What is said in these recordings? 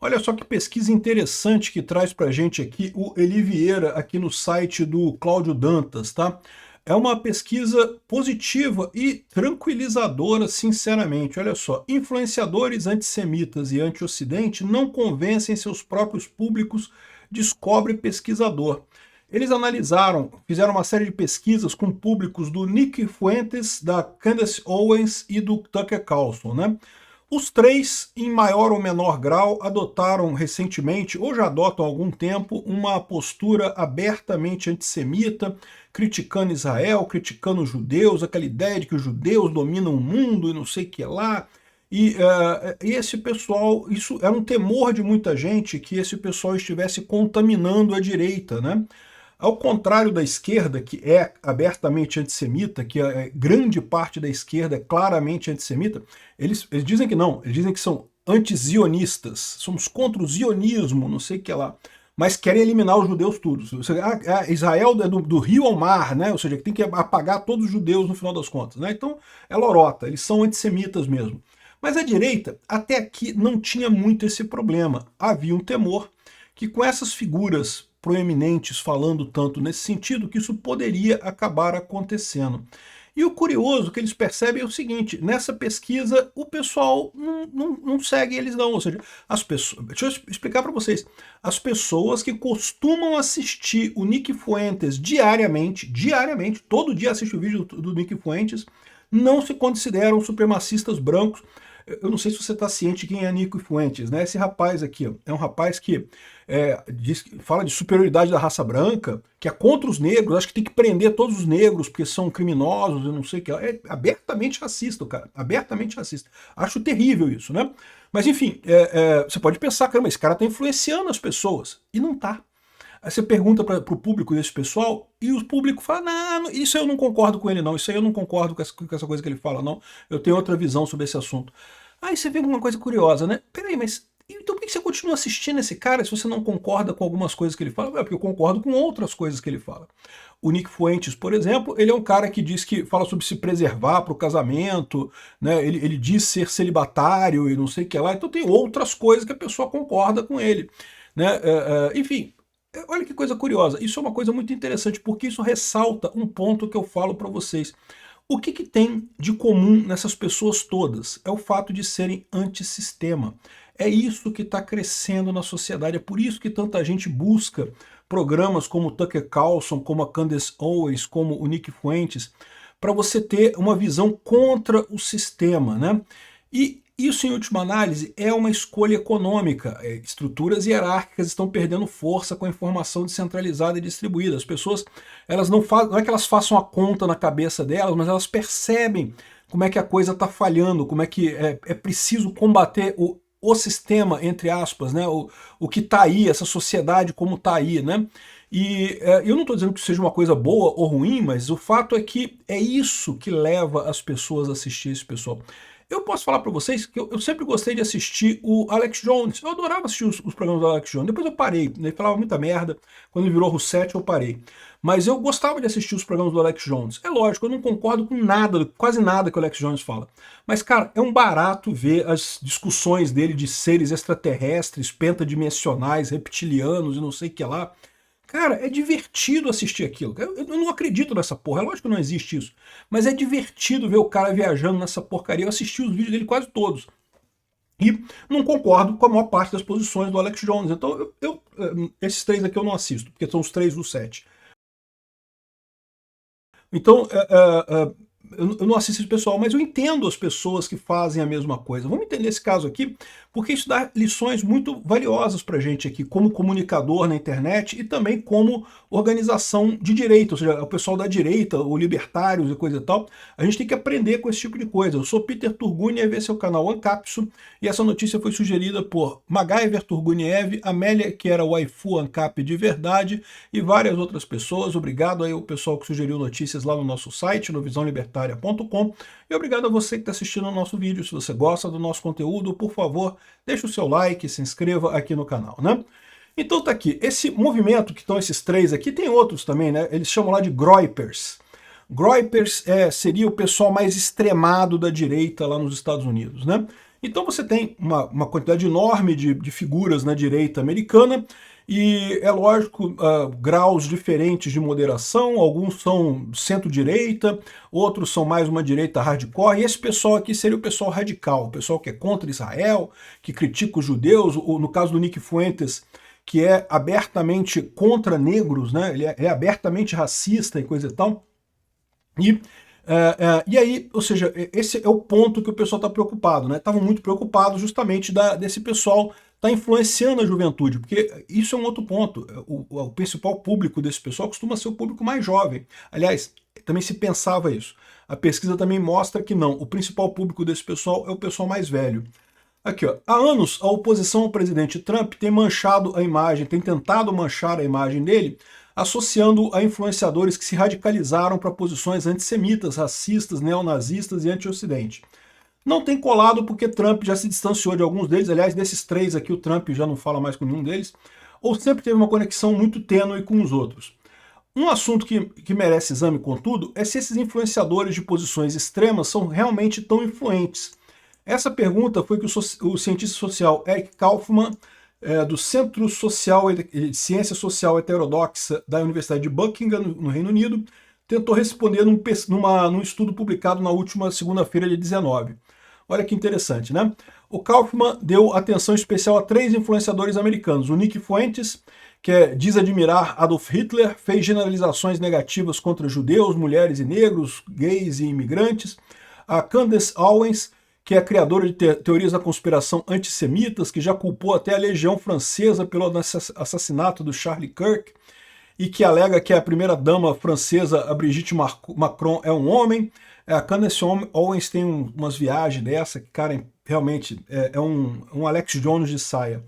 Olha só que pesquisa interessante que traz para a gente aqui o Eli Vieira, aqui no site do Cláudio Dantas, tá? É uma pesquisa positiva e tranquilizadora, sinceramente. Olha só, influenciadores antissemitas e anti-ocidente não convencem seus próprios públicos, descobre pesquisador. Eles analisaram, fizeram uma série de pesquisas com públicos do Nick Fuentes, da Candace Owens e do Tucker Carlson, né? Os três, em maior ou menor grau, adotaram recentemente, ou já adotam há algum tempo, uma postura abertamente antissemita, criticando Israel, criticando os judeus, aquela ideia de que os judeus dominam o mundo e não sei o que lá. E esse pessoal, isso era um temor de muita gente que esse pessoal estivesse contaminando a direita, né? Ao contrário da esquerda, que é abertamente antissemita, que a grande parte da esquerda é claramente antissemita, eles dizem que não, eles dizem que são anti-zionistas, somos contra o zionismo, não sei o que lá, mas querem eliminar os judeus todos. Israel é do rio ao mar, né? Ou seja, que tem que apagar todos os judeus no final das contas, né? Então é lorota, eles são antissemitas mesmo. Mas a direita, até aqui, não tinha muito esse problema. Havia um temor que com essas figuras proeminentes falando tanto nesse sentido, que isso poderia acabar acontecendo. E o curioso que eles percebem é o seguinte, nessa pesquisa o pessoal não segue eles não, ou seja, as pessoas, deixa eu explicar para vocês, as pessoas que costumam assistir o Nick Fuentes diariamente, todo dia assiste o vídeo do Nick Fuentes, não se consideram supremacistas brancos. Eu não sei se você está ciente de quem é Nico Fuentes, né? Esse rapaz aqui ó, é um rapaz que fala de superioridade da raça branca, que é contra os negros, acho que tem que prender todos os negros porque são criminosos, eu não sei o que. É abertamente racista, cara, abertamente racista. Acho terrível isso, né? Mas enfim, você pode pensar, caramba, esse cara está influenciando as pessoas, e não está. Aí você pergunta para o público desse pessoal, e o público fala, não, isso eu não concordo com ele não, isso aí eu não concordo com essa coisa que ele fala não, eu tenho outra visão sobre esse assunto. Aí você vê uma coisa curiosa, né? Peraí, mas então por que você continua assistindo esse cara se você não concorda com algumas coisas que ele fala? É porque eu concordo com outras coisas que ele fala. O Nick Fuentes, por exemplo, ele é um cara que diz que fala sobre se preservar para o casamento, né? Ele diz ser celibatário e não sei o que lá, então tem outras coisas que a pessoa concorda com ele, né? Enfim, olha que coisa curiosa, isso é uma coisa muito interessante, porque isso ressalta um ponto que eu falo para vocês. O que tem de comum nessas pessoas todas? É o fato de serem antissistema. É isso que está crescendo na sociedade, é por isso que tanta gente busca programas como o Tucker Carlson, como a Candace Owens, como o Nick Fuentes, para você ter uma visão contra o sistema, né? E isso, em última análise, é uma escolha econômica. Estruturas hierárquicas estão perdendo força com a informação descentralizada e distribuída. As pessoas, elas não é que elas façam a conta na cabeça delas, mas elas percebem como é que a coisa está falhando, como é que é preciso combater o sistema, entre aspas, né? O que está aí, essa sociedade como está aí, né? E eu não estou dizendo que seja uma coisa boa ou ruim, mas o fato é que é isso que leva as pessoas a assistir esse pessoal. Eu posso falar para vocês que eu sempre gostei de assistir o Alex Jones. Eu adorava assistir os programas do Alex Jones. Depois eu parei. Ele falava muita merda. Quando ele virou Roussetti, eu parei. Mas eu gostava de assistir os programas do Alex Jones. É lógico, eu não concordo com nada, quase nada que o Alex Jones fala. Mas, cara, é um barato ver as discussões dele de seres extraterrestres, pentadimensionais, reptilianos e não sei o que lá. Cara, é divertido assistir aquilo. Eu não acredito nessa porra, é lógico que não existe isso. Mas é divertido ver o cara viajando nessa porcaria. Eu assisti os vídeos dele quase todos. E não concordo com a maior parte das posições do Alex Jones. Então, esses três aqui eu não assisto, porque são os três do set. Então, eu não assisto esse pessoal, mas eu entendo as pessoas que fazem a mesma coisa. Vamos entender esse caso aqui, porque isso dá lições muito valiosas para a gente aqui, como comunicador na internet e também como organização de direita, ou seja, o pessoal da direita, ou libertários e coisa e tal. A gente tem que aprender com esse tipo de coisa. Eu sou Peter Turguniev, esse é o canal Ancapsu, e essa notícia foi sugerida por MacGyver Turguniev, Amélia, que era waifu Ancap de verdade, e várias outras pessoas. Obrigado aí ao pessoal que sugeriu notícias lá no nosso site, no visãolibertaria.com, e obrigado a você que está assistindo o nosso vídeo. Se você gosta do nosso conteúdo, por favor, deixe o seu like, se inscreva aqui no canal, né? Então tá aqui, esse movimento que estão esses três aqui, tem outros também, né? Eles chamam lá de Groypers. Groypers seria o pessoal mais extremado da direita lá nos Estados Unidos, né? Então você tem uma quantidade enorme de figuras na direita americana, e é lógico, graus diferentes de moderação, alguns são centro-direita, outros são mais uma direita hardcore, e esse pessoal aqui seria o pessoal radical, o pessoal que é contra Israel, que critica os judeus, no caso do Nick Fuentes, que é abertamente contra negros, né? Ele é abertamente racista e coisa e tal. E aí, ou seja, esse é o ponto que o pessoal está preocupado, né? Estavam muito preocupados justamente desse pessoal está influenciando a juventude, porque isso é um outro ponto. O principal público desse pessoal costuma ser o público mais jovem. Aliás, também se pensava isso. A pesquisa também mostra que não, o principal público desse pessoal é o pessoal mais velho. Aqui, ó, há anos a oposição ao presidente Trump tem manchado a imagem, tem tentado manchar a imagem dele, associando a influenciadores que se radicalizaram para posições antissemitas, racistas, neonazistas e anti-ocidente. Não tem colado porque Trump já se distanciou de alguns deles, aliás, desses três aqui o Trump já não fala mais com nenhum deles, ou sempre teve uma conexão muito tênue com os outros. Um assunto que merece exame, contudo, é se esses influenciadores de posições extremas são realmente tão influentes. Essa pergunta foi que o cientista social Eric Kaufmann, do Centro Social de Ciência Social Heterodoxa da Universidade de Buckingham, no Reino Unido, tentou responder num estudo publicado na última segunda-feira, dia 19. Olha que interessante, né? O Kaufmann deu atenção especial a três influenciadores americanos. O Nick Fuentes, que diz admirar Adolf Hitler, fez generalizações negativas contra judeus, mulheres e negros, gays e imigrantes. A Candace Owens, que é criadora de teorias da conspiração antissemitas, que já culpou até a Legião Francesa pelo assassinato do Charlie Kirk, e que alega que a primeira-dama francesa, a Brigitte Macron, é um homem. A Candace Owens tem umas viagens dessa, que, cara, realmente é um Alex Jones de saia.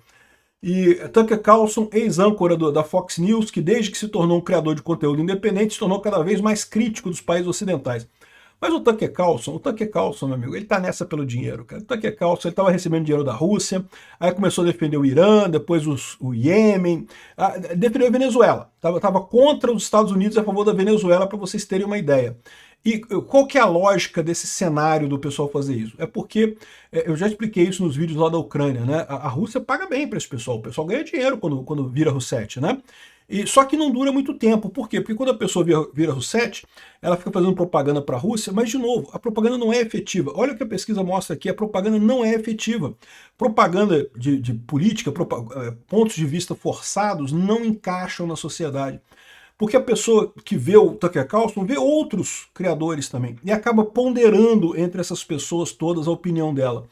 E Tucker Carlson, ex-âncora da Fox News, que desde que se tornou um criador de conteúdo independente, se tornou cada vez mais crítico dos países ocidentais. Mas o Tucker Carlson, meu amigo, ele tá nessa pelo dinheiro, cara. O Tucker Carlson, ele estava recebendo dinheiro da Rússia, aí começou a defender o Irã, depois o Iêmen, defendeu a Venezuela. Tava contra os Estados Unidos e a favor da Venezuela, para vocês terem uma ideia. E qual que é a lógica desse cenário do pessoal fazer isso? É porque, eu já expliquei isso nos vídeos lá da Ucrânia, né? A Rússia paga bem para esse pessoal, o pessoal ganha dinheiro quando vira Rousseff, né? Só que não dura muito tempo. Por quê? Porque quando a pessoa vira Rousseff, ela fica fazendo propaganda para a Rússia, mas, de novo, a propaganda não é efetiva. Olha o que a pesquisa mostra aqui, a propaganda não é efetiva. Propaganda de política, pontos de vista forçados não encaixam na sociedade. Porque a pessoa que vê o Tucker Carlson vê outros criadores também, e acaba ponderando entre essas pessoas todas a opinião dela.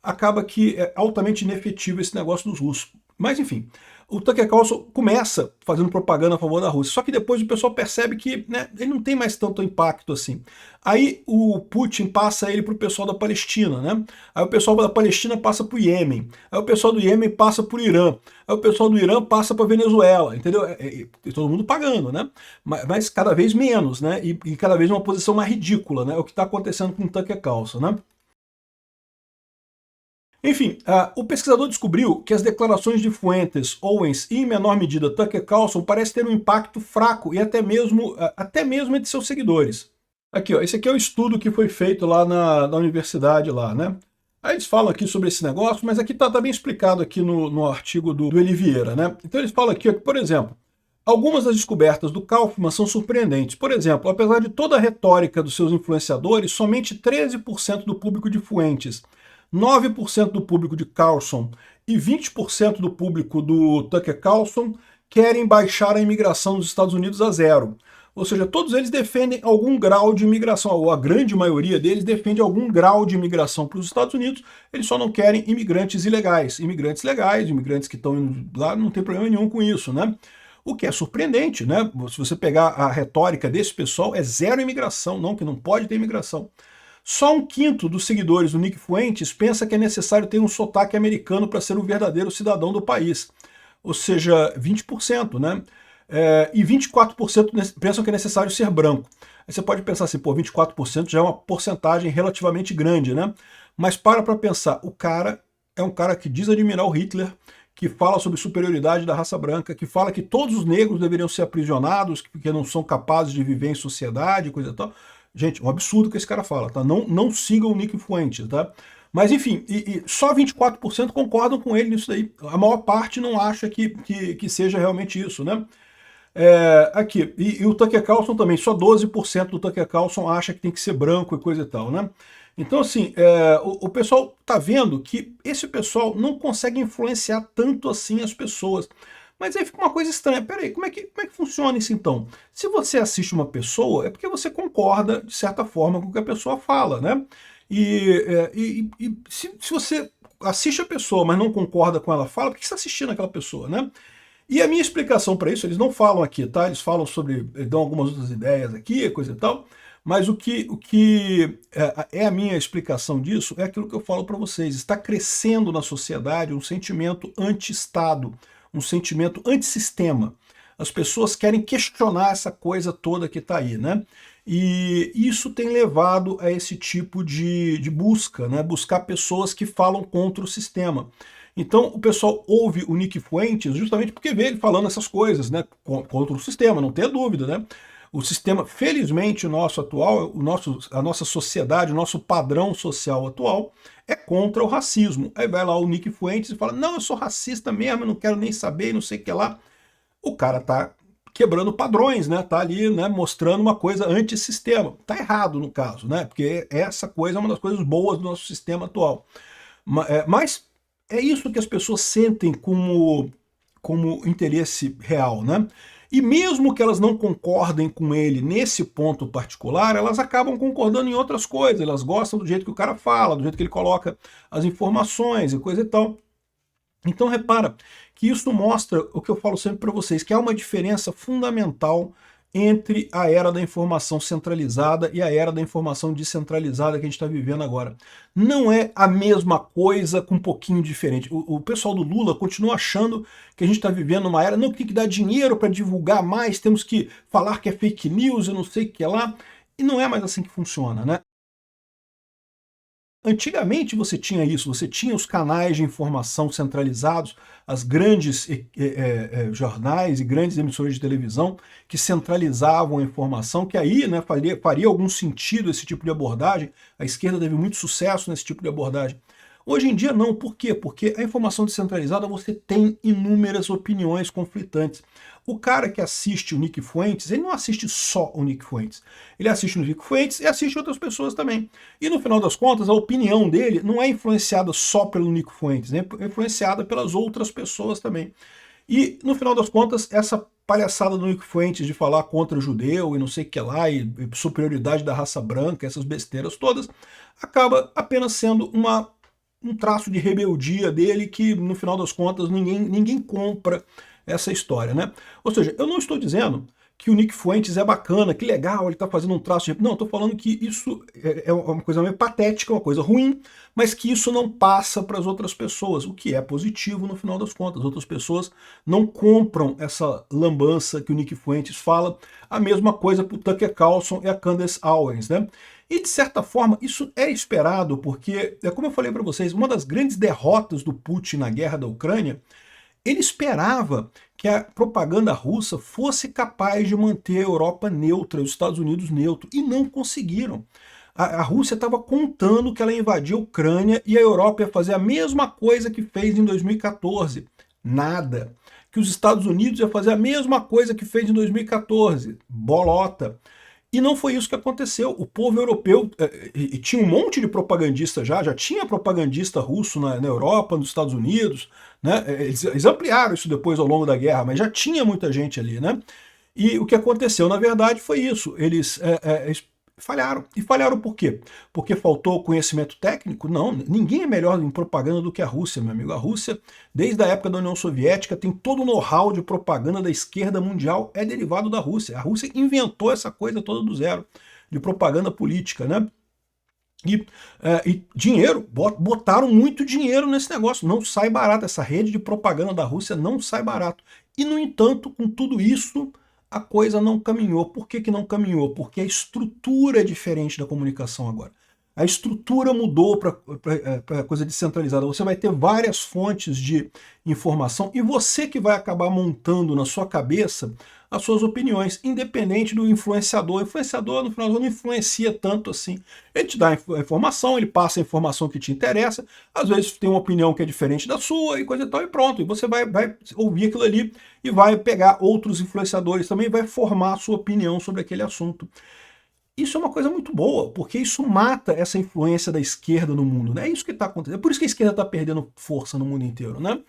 Acaba que é altamente inefetivo esse negócio dos russos. Mas, enfim, o Tucker Carlson começa fazendo propaganda a favor da Rússia, só que depois o pessoal percebe que, né, ele não tem mais tanto impacto assim. Aí o Putin passa ele para o pessoal da Palestina, né? Aí o pessoal da Palestina passa para o Iêmen, aí o pessoal do Iêmen passa para o Irã, aí o pessoal do Irã passa para a Venezuela, entendeu? Todo mundo pagando, né? Mas cada vez menos, né? E cada vez uma posição mais ridícula, né? É o que está acontecendo com o Tucker Carlson, né? Enfim, o pesquisador descobriu que as declarações de Fuentes, Owens e, em menor medida, Tucker Carlson parecem ter um impacto fraco e até mesmo entre seus seguidores. Aqui, ó, esse aqui é o estudo que foi feito lá na universidade lá, né? Aí eles falam aqui sobre esse negócio, mas aqui tá bem explicado aqui no artigo do Eli Vieira, né? Então eles falam aqui, ó, que, por exemplo, algumas das descobertas do Kaufmann são surpreendentes. Por exemplo, apesar de toda a retórica dos seus influenciadores, somente 13% do público de Fuentes, 9% do público de Carlson e 20% do público do Tucker Carlson querem baixar a imigração dos Estados Unidos a zero. Ou seja, todos eles defendem algum grau de imigração, ou a grande maioria deles defende algum grau de imigração para os Estados Unidos, eles só não querem imigrantes ilegais. Imigrantes legais, imigrantes que estão indo lá, não tem problema nenhum com isso, né? O que é surpreendente, né? Se você pegar a retórica desse pessoal, é zero imigração, não, que não pode ter imigração. Só um quinto dos seguidores do Nick Fuentes pensa que é necessário ter um sotaque americano para ser um verdadeiro cidadão do país. Ou seja, 20%, né? E 24% pensam que é necessário ser branco. Aí você pode pensar assim, pô, 24% já é uma porcentagem relativamente grande, né? Mas para pensar, o cara é um cara que diz admirar o Hitler, que fala sobre superioridade da raça branca, que fala que todos os negros deveriam ser aprisionados, porque não são capazes de viver em sociedade, coisa e tal. Gente, um absurdo que esse cara fala, tá? Não sigam o Nick Fuentes, tá? Mas enfim, só 24% concordam com ele nisso daí. A maior parte não acha que seja realmente isso, né? Aqui, e o Tucker Carlson também, só 12% do Tucker Carlson acha que tem que ser branco e coisa e tal, né? Então, assim, o pessoal tá vendo que esse pessoal não consegue influenciar tanto assim as pessoas. Mas aí fica uma coisa estranha. Peraí, como é que funciona isso então? Se você assiste uma pessoa, é porque você concorda, de certa forma, com o que a pessoa fala, né? Se você assiste a pessoa, mas não concorda com ela fala, por que você está assistindo aquela pessoa, né? E a minha explicação para isso, eles não falam aqui, tá? Eles falam sobre, dão algumas outras ideias aqui, coisa e tal, mas o que é a minha explicação disso é aquilo que eu falo para vocês. Está crescendo na sociedade um sentimento anti-Estado, um sentimento antissistema. As pessoas querem questionar essa coisa toda que está aí, né? E isso tem levado a esse tipo de busca, né? Buscar pessoas que falam contra o sistema. Então o pessoal ouve o Nick Fuentes justamente porque vê ele falando essas coisas, né? Contra o sistema, não tenha dúvida, né? O sistema, felizmente, o nosso atual, a nossa sociedade, o nosso padrão social atual é contra o racismo. Aí vai lá o Nick Fuentes e fala, não, eu sou racista mesmo, eu não quero nem saber, não sei o que lá. O cara tá quebrando padrões, né? Tá ali, né, mostrando uma coisa antissistema. Tá errado no caso, né? Porque essa coisa é uma das coisas boas do nosso sistema atual. Mas é isso que as pessoas sentem como interesse real, né? E mesmo que elas não concordem com ele nesse ponto particular, elas acabam concordando em outras coisas, elas gostam do jeito que o cara fala, do jeito que ele coloca as informações e coisa e tal. Então repara que isso mostra o que eu falo sempre para vocês, que há uma diferença fundamental entre a era da informação centralizada e a era da informação descentralizada que a gente está vivendo agora. Não é a mesma coisa com um pouquinho diferente. O pessoal do Lula continua achando que a gente está vivendo uma era, não, que tem que dar dinheiro para divulgar mais, temos que falar que é fake news e não sei o que lá, e não é mais assim que funciona, né? Antigamente você tinha isso, você tinha os canais de informação centralizados, as grandes jornais e grandes emissoras de televisão que centralizavam a informação, que aí, né, faria algum sentido esse tipo de abordagem. A esquerda teve muito sucesso nesse tipo de abordagem. Hoje em dia não, por quê? Porque a informação descentralizada você tem inúmeras opiniões conflitantes. O cara que assiste o Nick Fuentes, ele não assiste só o Nick Fuentes. Ele assiste o Nick Fuentes e assiste outras pessoas também. E no final das contas, a opinião dele não é influenciada só pelo Nick Fuentes, é influenciada pelas outras pessoas também. E no final das contas, essa palhaçada do Nick Fuentes de falar contra o judeu e não sei o que lá, e superioridade da raça branca, essas besteiras todas, acaba apenas sendo um traço de rebeldia dele que, no final das contas, ninguém compra essa história, né? Ou seja, eu não estou dizendo que o Nick Fuentes é bacana, que legal, ele está fazendo um traço de... Não, estou falando que isso é uma coisa meio patética, uma coisa ruim, mas que isso não passa para as outras pessoas, o que é positivo no final das contas. As outras pessoas não compram essa lambança que o Nick Fuentes fala, a mesma coisa para o Tucker Carlson e a Candace Owens, né? E, de certa forma, isso é esperado, porque, como eu falei para vocês, uma das grandes derrotas do Putin na guerra da Ucrânia, ele esperava que a propaganda russa fosse capaz de manter a Europa neutra, os Estados Unidos neutro, e não conseguiram. A Rússia estava contando que ela ia invadir a Ucrânia e a Europa ia fazer a mesma coisa que fez em 2014. Nada. Que os Estados Unidos ia fazer a mesma coisa que fez em 2014. Bolota. E não foi isso que aconteceu. O povo europeu, e tinha um monte de propagandista já tinha propagandista russo na Europa, nos Estados Unidos, né? Eles ampliaram isso depois ao longo da guerra, mas já tinha muita gente ali, né? E o que aconteceu, na verdade, foi isso. Eles falharam. E falharam por quê? Porque faltou conhecimento técnico? Não, ninguém é melhor em propaganda do que a Rússia, meu amigo. A Rússia, desde a época da União Soviética, tem todo o know-how de propaganda da esquerda mundial, é derivado da Rússia. A Rússia inventou essa coisa toda do zero, de propaganda política, né? E dinheiro, botaram muito dinheiro nesse negócio, não sai barato, essa rede de propaganda da Rússia não sai barato. E, no entanto, com tudo isso, a coisa não caminhou. Por que não caminhou? Porque a estrutura é diferente da comunicação agora. A estrutura mudou para coisa descentralizada. Você vai ter várias fontes de informação e você que vai acabar montando na sua cabeça as suas opiniões, independente do influenciador. O influenciador, no final, não influencia tanto assim. Ele te dá a informação, ele passa a informação que te interessa, às vezes tem uma opinião que é diferente da sua e coisa e tal, e pronto. E você vai ouvir aquilo ali e vai pegar outros influenciadores também, vai formar a sua opinião sobre aquele assunto. Isso é uma coisa muito boa, porque isso mata essa influência da esquerda no mundo, né? É isso que está acontecendo. É por isso que a esquerda está perdendo força no mundo inteiro, né?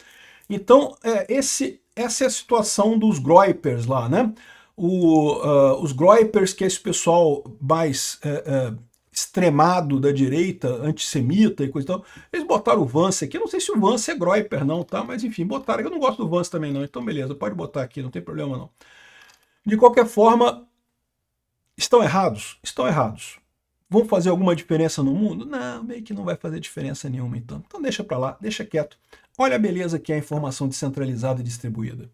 Então, essa é a situação dos groypers lá, né? Os groypers, que é esse pessoal mais extremado da direita, antissemita e coisa e tal, eles botaram o Vance aqui. Eu não sei se o Vance é groyper não, tá? Mas enfim, botaram. Eu não gosto do Vance também não, então beleza, pode botar aqui, não tem problema não. De qualquer forma, estão errados? Estão errados. Vão fazer alguma diferença no mundo? Não, meio que não vai fazer diferença nenhuma então. Então deixa para lá, deixa quieto. Olha a beleza que é a informação descentralizada e distribuída.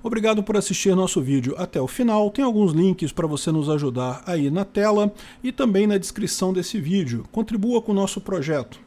Obrigado por assistir nosso vídeo até o final. Tem alguns links para você nos ajudar aí na tela e também na descrição desse vídeo. Contribua com o nosso projeto.